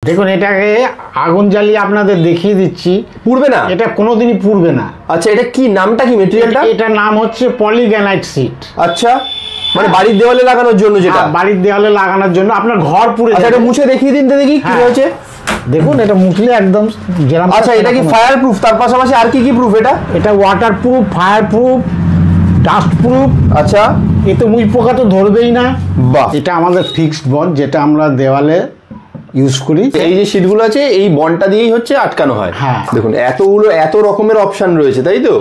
দেখুন এটাকে আগুন জ্বালিয়ে আপনাদের দেখিয়ে দিচ্ছি, পুড়বে না, এটা কোনোদিনই পুড়বে না। আচ্ছা এটা কি নামটা কি মেটেরিয়ালটা? এটার নাম হচ্ছে পলিগ্রানাইট শীট। আচ্ছা মানে বাড়ির দেওয়ালে লাগানোর জন্য, যেটা বাড়ির দেওয়ালে লাগানোর জন্য আপনার ঘর পুড়ে। আচ্ছা এটা মুছে দেখিয়ে দিন তো দেখি কি হয়েছে। দেখুন এটা মুছলে একদম যেরকম। আচ্ছা এটা কি ফায়ার প্রুফ? তার পাশাপাশি আর কি কি প্রুফ এটা? এটা water proof, fire proof, dust proof. আচ্ছা এতে মুই পোকা তো ধরবেই না। বাহ, এটা আমাদের ফিক্সড বন্ড, যেটা আমরা দেওয়ালে ইউজ করি। এই যে শীটগুলো আছে এই বন্ডটা দিয়েই হচ্ছে আটকানো হয়। হ্যাঁ দেখুন এতগুলো এত রকমের অপশন রয়েছে, তাই তো?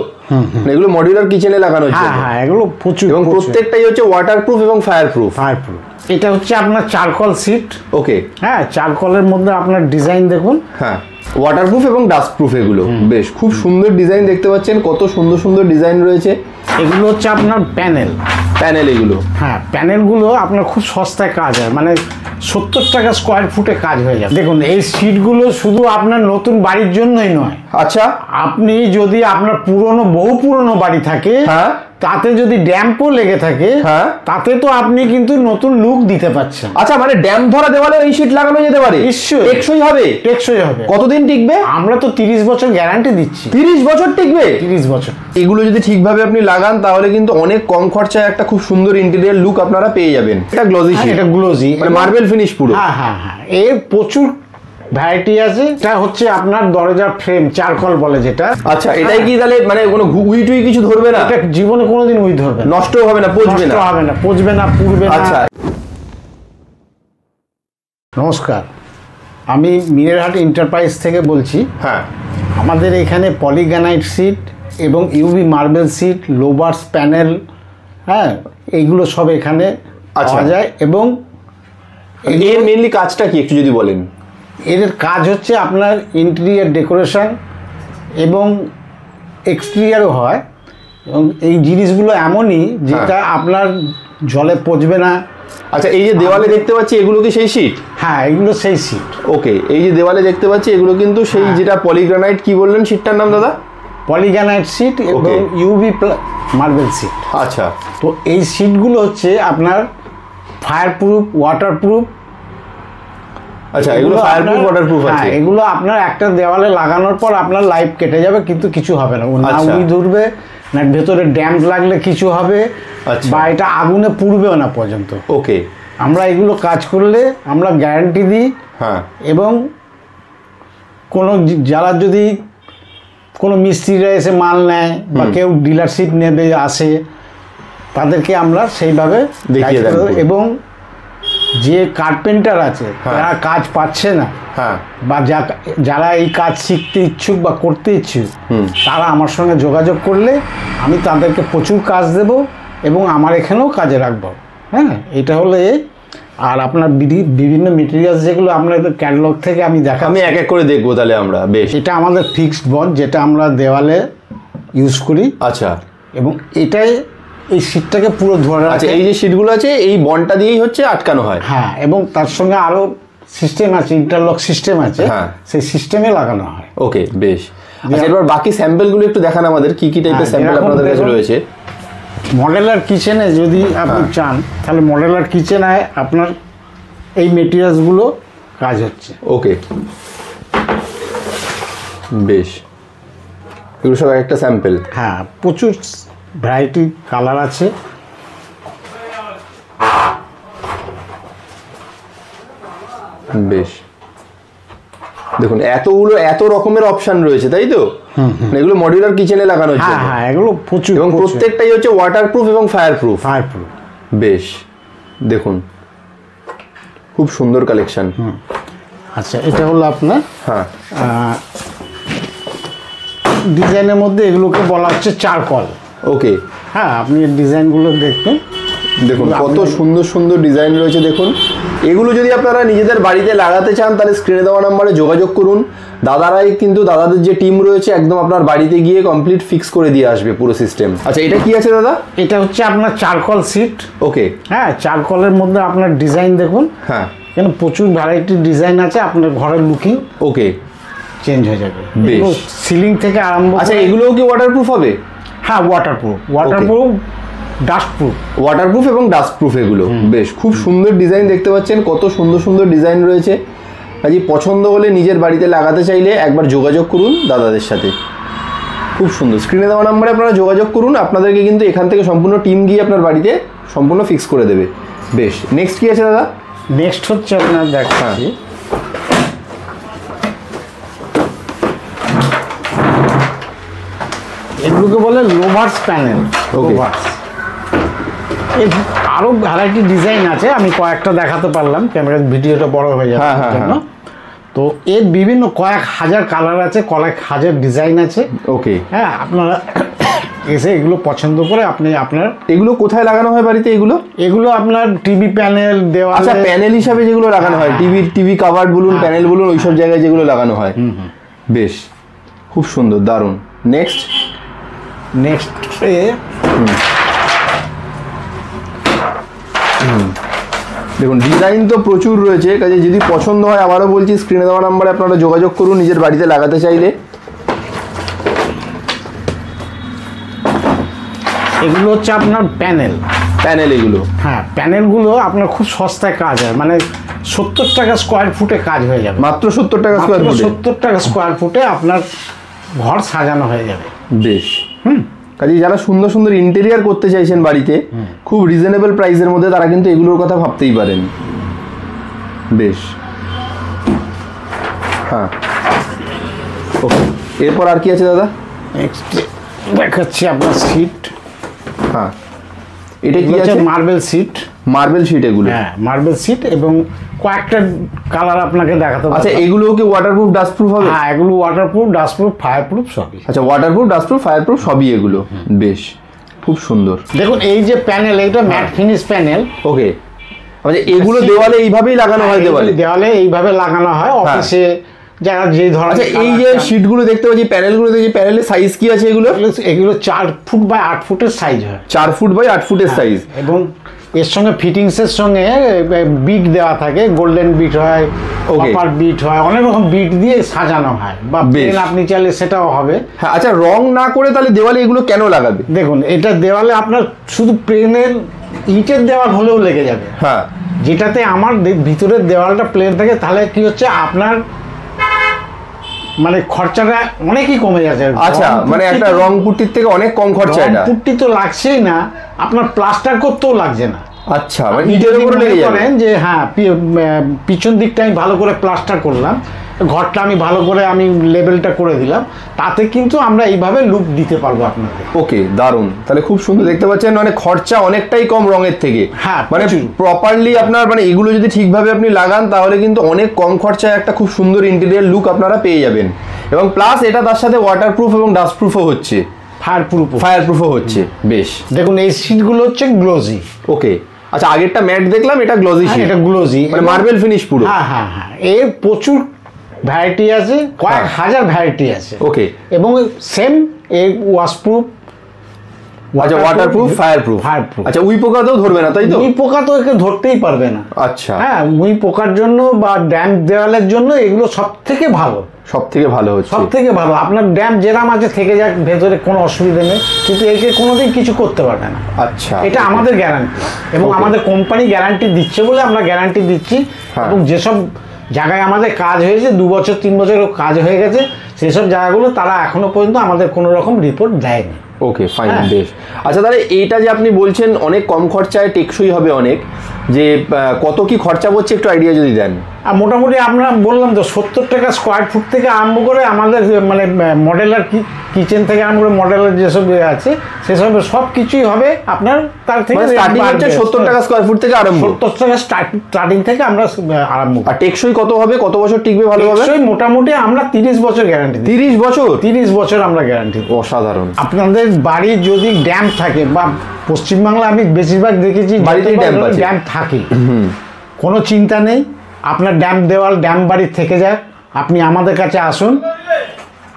এগুলো মডিউলার কিচেনে লাগানো হচ্ছে। হ্যাঁ এগুলো প্রচুর, এবং প্রত্যেকটাই হচ্ছে ওয়াটার প্রুফ এবং ফায়ার প্রুফ। Fire proof. এটা হচ্ছে আপনার চারকল শীট। ওকে, হ্যাঁ চারকলের মধ্যে আপনার ডিজাইন দেখুন। হ্যাঁ ওয়াটারপ্রুফ এবং ডাস্ট প্রুফ এগুলো। বেশ খুব সুন্দর ডিজাইন দেখতে পাচ্ছেন, কত সুন্দর সুন্দর ডিজাইন রয়েছে। এগুলো হচ্ছে আপনার প্যানেল। প্যানেল এগুলো? হ্যাঁ প্যানেলগুলো আপনার খুব সস্তায় কাজ হয়, মানে 70 টাকা স্কোয়ার ফুটে কাজ হয়ে যায়। দেখুন এই শীটগুলো শুধু আপনার নতুন বাড়ির জন্যই নয়। আচ্ছা আপনি যদি আপনার পুরনো বহু পুরনো বাড়ি থাকে, হ্যাঁ, তাতে যদি ড্যাম্পও লেগে থাকে, হ্যাঁ, তাতে তো আপনি কিন্তু নতুন লুক দিতে পারছেন। আচ্ছা মানে ড্যাম্প ধরা দেওয়ালে এই শীট লাগানো যেতে পারে? নিশ্চয়ই। টেকসই হবে? টেকসই হবে। কতদিন টিকবে? আমরা তো 30 বছর গ্যারান্টি দিচ্ছি। 30 বছর টিকবে? 30 বছর। এগুলো যদি ঠিকভাবে আপনি লাগান তাহলে কিন্তু অনেক কম খরচায় একটা খুব সুন্দর ইন্টেরিয়র লুক আপনারা পেয়ে যাবেন। এটা গ্লজি শীট, এটা গ্লোজি, মানে মার্বেল ফিনিশ পুরো। হ্যাঁ হ্যাঁ হ্যাঁ, এর প্রচুর ভ্যারাইটি আছে। এটা হচ্ছে আপনার দরজার ফ্রেম, চারকল বলে যেটা। আচ্ছা এটাই কি তাহলে মানে কোনো উই টুই কিছু ধরবে না? এটা জীবনে কোনোদিন উই ধরবে না, নষ্ট হবে না, পচবে না? নষ্ট হবে না, পচবে না, পুড়বে না। আচ্ছা নমস্কার, আমি মিরেরহাট এন্টারপ্রাইজ থেকে বলছি। হ্যাঁ, আমাদের এখানে পলিগ্রানাইট শীট এবং ইউভি মার্বেল শীট, লোবার্স প্যানেল, হ্যাঁ এইগুলো সব এখানে পাওয়া যায়। এবং এর মেইনলি কাজটা কি একটু যদি বলেন? এর কাজ হচ্ছে আপনার ইন্টেরিয়ার ডেকোরেশন এবং এক্সটেরিয়ারও হয়। এবং এই জিনিসগুলো এমনই যেটা আপনার জলে পচবে না। আচ্ছা এই যে দেওয়ালে দেখতে পাচ্ছি এগুলো কি সেই শীট? হ্যাঁ এগুলো সেই শীট। ওকে, এই যে দেওয়ালে দেখতে পাচ্ছি এগুলো কিন্তু সেই যেটা পলিগ্রানাইট, কি বললেন শীটটার নাম দাদা? পলিগ্রানাইট শীট এবং ইউভি মার্বেল শীট। আচ্ছা তো এই শীটগুলো হচ্ছে আপনার ফায়ার প্রুফ, ওয়াটার প্রুফ। আচ্ছা এগুলো ফায়ার প্রুফ, ওয়াটার প্রুফ আছে। এগুলো আপনার একটা দেওয়ালে লাগানোর পর আপনার লাইফ কেটে যাবে, কিন্তু কিছু হবে না, না উই ধরবে না, ভেতরে ড্যাম্প লাগলে কিছু হবে, বা এটা আগুনে পুড়বেও না পর্যন্ত। ওকে, আমরা এগুলো কাজ করলে আমরা গ্যারান্টি দিই। হ্যাঁ, এবং কোনো যারা যদি কোনো মিস্ত্রিরা এসে মাল নেয় বা কেউ ডিলারশিপ নেবে আসে, তাদেরকে আমরা সেইভাবে দেখিয়ে দেব। এবং যে কার্পেন্টার আছে যারা কাজ পাচ্ছে না, বা যারা এই কাজ শিখতে ইচ্ছুক বা করতে ইচ্ছুক, তারা আমার সঙ্গে যোগাযোগ করলে আমি তাদেরকে প্রচুর কাজ দেব এবং আমার এখানেও কাজে রাখবো। হ্যাঁ এটা হলো আর আপনার বিভিন্ন মেটেরিয়ালস যেগুলো আপনাদের ক্যাটালগ থেকে আমি আমি এক এক করে দেখবো তাহলে আমরা। বেশ, এটা আমাদের ফিক্সড বন্ড, যেটা আমরা দেওয়ালে ইউজ করি। আচ্ছা, এবং এটাই এই শীটটাকে পুরো ধরে রাখে। আচ্ছা এই যে শীটগুলো আছে এই বন্ডটা দিয়েই হচ্ছে আটকানো হয়? হ্যাঁ, এবং তার সঙ্গে আরো সিস্টেম আছে, ইন্টারলক সিস্টেম আছে, সেই সিস্টেমে লাগানো হয়। ওকে বেশ। আচ্ছা এবার বাকি স্যাম্পলগুলো একটু দেখান আমাদের, কি কি টাইপের স্যাম্পল আপনাদের কাছে রয়েছে। মডেলার কিচেনে যদি আপনি চান তাহলে মডেলার কিচেনে আপনার এই মেটেরিয়ালসগুলো কাজ হচ্ছে। ওকে বেশ, এগুলো সব একটা স্যাম্পল। হ্যাঁ প্রচুর ভ্যারাইটি কালার আছে। বেশ দেখুন এতগুলো এত রকমের অপশন রয়েছে, তাই তো? এগুলো মডিউলার কিচেনে লাগানো হচ্ছে। হ্যাঁ এগুলো প্রচুর, এবং প্রত্যেকটাই হচ্ছে ওয়াটারপ্রুফ এবং ফায়ার প্রুফ। Fire proof. বেশ দেখুন খুব সুন্দর কালেকশন। আচ্ছা এটা হলো আপনার হ্যাঁ ডিজাইনের মধ্যে এগুলোকে বলা হচ্ছে চারকল। ওকে, হ্যাঁ আপনি ডিজাইনগুলো দেখবেন, দেখুন কত সুন্দর সুন্দর ডিজাইন রয়েছে। দেখুন এগুলো যদি আপনারা নিজেদের বাড়িতে লাগাতে চান তাহলে স্ক্রিনে দেওয়া নাম্বারে যোগাযোগ করুন। দাদারাই কিন্তু, দাদাদের যে টিম রয়েছে একদম আপনার বাড়িতে গিয়ে কমপ্লিট ফিক্স করে দিয়ে আসবে পুরো সিস্টেম। আচ্ছা এটা কি আছে দাদা? এটা হচ্ছে আপনার চারকল শীট। ওকে, হ্যাঁ চারকলের মধ্যে আপনার ডিজাইন দেখুন। হ্যাঁ এখানে প্রচুর ভ্যারাইটির ডিজাইন আছে, আপনার ঘরের লুকিং ওকে চেঞ্জ হয়ে যাবে। বেশ, সিলিং থেকে আরম্ভ। আচ্ছা এগুলোও কি ওয়াটারপ্রুফ হবে? হ্যাঁ ওয়াটারপ্রুফ, ওয়াটারপ্রুফ, ডাস্টপ্রুফ। ওয়াটারপ্রুফ এবং ডাস্টপ্রুফ এগুলো। বেশ খুব সুন্দর ডিজাইন দেখতে পাচ্ছেন, কত সুন্দর সুন্দর ডিজাইন রয়েছে। কাজে পছন্দ হলে নিজের বাড়িতে লাগাতে চাইলে একবার যোগাযোগ করুন দাদাদের সাথে। খুব সুন্দর, স্ক্রিনে দেওয়া নাম্বারে আপনারা যোগাযোগ করুন, আপনাদেরকে কিন্তু এখান থেকে সম্পূর্ণ টিম গিয়ে আপনার বাড়িতে সম্পূর্ণ ফিক্স করে দেবে। বেশ, নেক্সট কি আছে দাদা? নেক্সট হচ্ছে আপনার দেখাচ্ছি, এগুলোকে বলে লোভার্স প্যানেল। লোভার্স এর আরও ভ্যারাইটি ডিজাইন আছে, আমি কয়েকটা দেখাতে পারলাম, ক্যামেরার ভিডিওটা বড় হয়ে যাবে জন্য। তো এর বিভিন্ন কয়েক হাজার কালার আছে, কয়েক হাজার ডিজাইন আছে। ওকে, হ্যাঁ, আপনারা এসে এগুলো পছন্দ করে আপনি আপনার। এগুলো কোথায় লাগানো হয় বাড়িতে? এগুলো আপনার টিভি প্যানেল দেওয়া। আচ্ছা, প্যানেল হিসাবে যেগুলো লাগানো হয়, টিভি কভার বলুন, প্যানেল বলুন, ওইসব জায়গায় যেগুলো লাগানো হয়। বেশ, খুব সুন্দর, দারুণ। নেক্সট দেখুন, ডিজাইন তো প্রচুর রয়েছে, কাজে যদি পছন্দ হয় আবারও বলছি স্ক্রিনে দেওয়া নাম্বারে আপনারা যোগাযোগ করুন নিজের বাড়িতে লাগাতে চাইলে। এগুলো হচ্ছে আপনার প্যানেল। এগুলো, হ্যাঁ, প্যানেলগুলো আপনার খুব সস্তায় কাজ হয়, মানে 70 টাকা স্কোয়ার ফুটে কাজ হয়ে যাবে। মাত্র 70 টাকা স্কোয়ার ফুটে? 70 টাকা স্কোয়ার ফুটে আপনার ঘর সাজানো হয়ে যাবে। বেশ, কাজে যারা সুন্দর সুন্দর ইন্টেরিয়ার করতে চাইছেন বাড়িতে খুব রিজনেবল প্রাইসের মধ্যে, তারা কিন্তু এগুলোর কথা ভাবতেই পারেন। বেশ, হ্যাঁ, ওকে। এরপর আর কি আছে দাদা? নেক্সট দেখাচ্ছি আপনার সিট। হ্যাঁ, এটা কি আছে? Marble seat. মার্বেল সিট এগুলো? হ্যাঁ, মার্বেল সিট, এবং কয়েকটা কালার আপনাকে দেখাতে পারবো। আচ্ছা, এগুলো কি ওয়াটারপ্রুফ ডাস্টপ্রুফ হবে? হ্যাঁ, এগুলো ওয়াটারপ্রুফ ডাস্টপ্রুফ ফায়ারপ্রুফ সবই। আচ্ছা, ওয়াটারপ্রুফ ডাস্টপ্রুফ ফায়ারপ্রুফ সবই এগুলো। বেশ, খুব সুন্দর। দেখুন, এই যে প্যানেল, এটা ম্যাট ফিনিশ প্যানেল। ওকে, আচ্ছা, এগুলো দেওয়ালে এইভাবেই লাগানো হয়? দেওয়ালে এইভাবে লাগানো হয়, অফিসে যারা যে ধরনের। আচ্ছা, এই যে শীটগুলো দেখতে পাচ্ছি, প্যানেলগুলো দেখছি, প্যানেলের সাইজ কি আছে এগুলো? 4 ফুট বাই 8 ফুটের সাইজ হয়। 4 ফুট বাই 8 ফুটের সাইজ, এবং এর সঙ্গে ফিটিংসের সঙ্গে বিট দেওয়া থাকে, গোল্ডেন বিট হয়, কপার বিট হয়, অনেক রকম বিট দিয়ে সাজানো হয়, বা প্লেন আপনি চাইলে সেটাও হবে। হ্যাঁ, আচ্ছা, রং না করে তাহলে দেওয়ালে এগুলো কেন লাগাবে? দেখুন, এটা দেওয়ালে আপনার শুধু প্লেনের ইটের দেওয়াল হলেও লেগে যাবে। হ্যাঁ, যেটাতে আমার ভিতরের দেওয়ালটা প্লেন থাকে, তাহলে কি হচ্ছে আপনার মানে খরচাটা অনেকই কমে যাচ্ছে। আচ্ছা, মানে একটা রং পুট্টির থেকে অনেক কম খরচা। এটা পুট্টি তো লাগছেই না, আপনার প্লাস্টার করতেও লাগছে না। আচ্ছা, মানে ইটের উপরে লেগে যাবে। যে হ্যাঁ, পিছন দিকটা আমি ভালো করে প্লাস্টার করলাম, ঘরটা আমি ভালো করে আমি লেভেলটা করে দিলাম, তাতে কিন্তু আমরা এইভাবে লুক দিতে পারবো আপনাকে। ওকে, দারুণ। তাহলে খুব সুন্দর দেখতে পাচ্ছেন, মানে খরচা অনেকটাই কম রঙের থেকে। হ্যাঁ, মানে প্রপারলি আপনার, মানে এগুলো যদি ঠিকভাবে আপনি লাগান তাহলে কিন্তু অনেক কম খরচায় একটা খুব সুন্দর ইন্টেরিয়ার লুক আপনারা পেয়ে যাবেন। এবং প্লাস এটা তার সাথে ওয়াটারপ্রুফ এবং ডাস্টপ্রুফও হচ্ছে, ফায়ারপ্রুফও হচ্ছে। বেশ, দেখুন, এই সিটগুলো হচ্ছে গ্লোজি। ওকে, আচ্ছা, আগেরটা ম্যাট দেখলাম, এটা গ্লোজি সিট। এটা গ্লোজি, মানে মার্বেল ফিনিশ পুরো। হ্যাঁ হ্যাঁ হ্যাঁ, এর প্রচুর ভ্যারাইটি আছে, কয়েক হাজার ভ্যারাইটি আছে। ওকে, এবং সেম এই ওয়াশপ্রুফ, আচ্ছা, ওয়াটারপ্রুফ, ফায়ারপ্রুফ। আচ্ছা, উই পোকাতেও ধরবে না, তাই তো? উই পোকা তো একে ধরতেই পারবে না। আচ্ছা, হ্যাঁ, উই পোকার জন্য বা ড্যাম্প দেওয়ালের জন্য এগুলো সব থেকে ভালো। সব থেকে ভালো হচ্ছে, সব থেকে ভালো। আপনার ড্যাম্প যেরাম আছে থেকে যাক, ভেতরে কোনো অসুবিধা নেই, কিন্তু একে কোনোদিন কিছু করতে পারবে না। আচ্ছা, এটা আমাদের গ্যারান্টি, এবং আমাদের কোম্পানি গ্যারান্টি দিচ্ছে বলে আমরা গ্যারান্টি দিচ্ছি। এবং যেসব জায়গায় আমাদের কাজ হয়েছে, 2 বছর 3 বছর কাজ হয়ে গেছে, সেসব জায়গাগুলো তারা এখনো পর্যন্ত আমাদের কোনো রকম রিপোর্ট দেয়নি। ওকে, ফাইন, বেশ। আচ্ছা, তাহলে এইটা যে আপনি বলছেন অনেক কম খরচায় টেকসই হবে অনেক, যে কত কি খরচা পড়ছে একটু আইডিয়া যদি দেন। আর মোটামুটি আমরা বললাম তো 70 টাকা স্কোয়ার ফুট থেকে আরম্ভ করে আমাদের মানে মডেলার কিচেন থেকে আরম্ভ করে মডেলার যেসব আছে সেসব সব কিছুই হবে আপনার। তার থেকে স্টার্টিং হচ্ছে 70 টাকা স্কোয়ার ফুট থেকে আরম্ভ। 70 টাকা স্টার্টিং থেকে আমরা আরম্ভ। আর টেকসই কত হবে, কত বছর টিকবে ভালোভাবে? টেকসই মোটামুটি আমরা 30 বছর গ্যারান্টি দিই। 30 বছর? 30 বছর আমরা গ্যারান্টি। অসাধারণ। আপনাদের বাড়ি যদি ড্যাম্প থাকে, বা পশ্চিমবাংলা আমি বেশিরভাগ দেখেছি বাড়িতে ড্যাম্প থাকে, কোনো চিন্তা নেই, আপনার ড্যাম্প দেওয়াল ড্যাম্প বাড়ি থেকে যাক, আপনি আমাদের কাছে আসুন,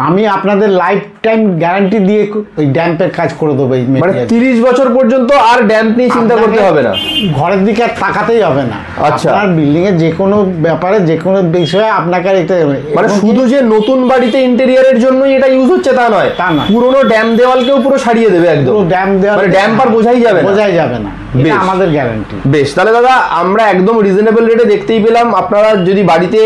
আমি আপনাদের লাইফ টাইম গ্যারান্টি দিয়ে ওই ড্যাম্পের কাজ করে দেবো। মানে 30 বছর পর্যন্ত আর ড্যাম্প নিয়ে চিন্তা করতে হবে না, ঘরের দিকে আর তাকাতেই হবে না। আচ্ছা, আপনার বিল্ডিং এর যে কোনো ব্যাপারে যে কোনো বিষয়ে আপনাকে এটা, মানে শুধু যে নতুন বাড়িতে ইন্টেরিয়রের জন্যই এটা ইউজ হচ্ছে তা নয়, পুরনো ড্যাম্প দেওয়ালকেও পুরো সারিয়ে দেবে একদম। ড্যাম্প দেওয়াল, মানে ড্যাম্প আর বোঝাই যাবে না। এটা আমাদের গ্যারান্টি। বেশ, তাহলে দাদা আমরা একদম রিজনেবল রেটে দেখতেই পেলাম। আপনারা যদি বাড়িতে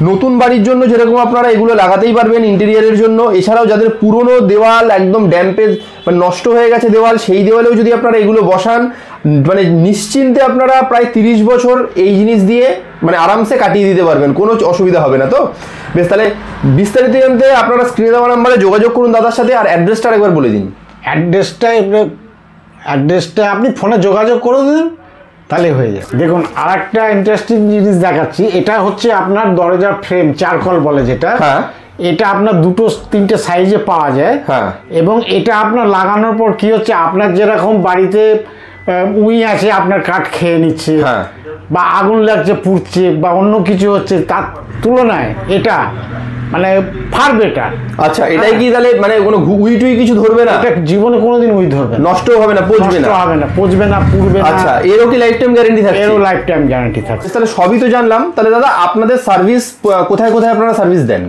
নতুন বাড়ির জন্য যেরকম আপনারা এগুলো লাগাতেই পারবেন ইন্টেরিয়ারের জন্য, এছাড়াও যাদের পুরনো দেওয়াল একদম ড্যাম্পেজ মানে নষ্ট হয়ে গেছে দেওয়াল, সেই দেওয়ালেও যদি আপনারা এগুলো বসান মানে নিশ্চিন্তে আপনারা প্রায় 30 বছর এই জিনিস দিয়ে মানে আরামসে কাটিয়ে দিতে পারবেন, কোনো অসুবিধা হবে না। তো বেশ, তাহলে বিস্তারিত জানতে আপনারা স্ক্রিনে দেওয়া নাম্বারে যোগাযোগ করুন দাদার সাথে। আর অ্যাড্রেসটা একবার বলে দিন। অ্যাড্রেসটা আপনি ফোনে যোগাযোগ করে দিন, তাহলে হয়ে যায়। দেখুন আর একটা ইন্টারেস্টিং জিনিস দেখাচ্ছি, এটা হচ্ছে আপনার দরজার ফ্রেম, চারকল বলে যেটা। হ্যাঁ, এটা আপনার 2-3টে সাইজে পাওয়া যায়। হ্যাঁ, এবং এটা আপনার লাগানোর পর কি হচ্ছে, আপনার যেরকম বাড়িতে উই আছে আপনার কাঠ খেয়ে নিচ্ছে, হ্যাঁ, বা আগুন লাগছে পুড়ছে বা অন্য কিছু হচ্ছে, তার তুলনায় এটা মানে ফার বেটার। আচ্ছা, এটাই কি তাহলে মানে কোনো উই টুই কিছু ধরবে না? এটা জীবনে কোনোদিন উই ধরবে না, নষ্ট হবে না, পচবে না, পচবে না, পুড়বে না। আচ্ছা, এরও কি লাইফ টাইম গ্যারান্টি থাকে? এরও লাইফ টাইম গ্যারান্টি থাকে। তাহলে সবই তো জানলাম। তাহলে দাদা আপনাদের সার্ভিস কোথায় কোথায় আপনারা সার্ভিস দেন?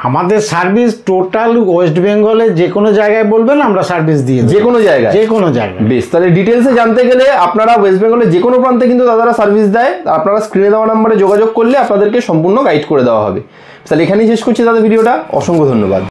আমাদের সার্ভিস টোটাল ওয়েস্ট বেঙ্গলে যে কোনো জায়গায় বলবেন আমরা সার্ভিস দিয়ে দেব। যে কোনো জায়গায়? যে কোনো জায়গায়। বেশ, তাহলে ডিটেলসে জানতে গেলে আপনারা ওয়েস্ট বেঙ্গলের যে কোনো প্রান্তে কিন্তু দাদারা সার্ভিস দেয়। আপনারা স্ক্রিনে দেওয়া নাম্বারে যোগাযোগ করলে আপনাদেরকে সম্পূর্ণ গাইড করে দেওয়া হবে। তাহলে এখানেই শেষ করছি দাদা ভিডিওটা। অসংখ্য ধন্যবাদ।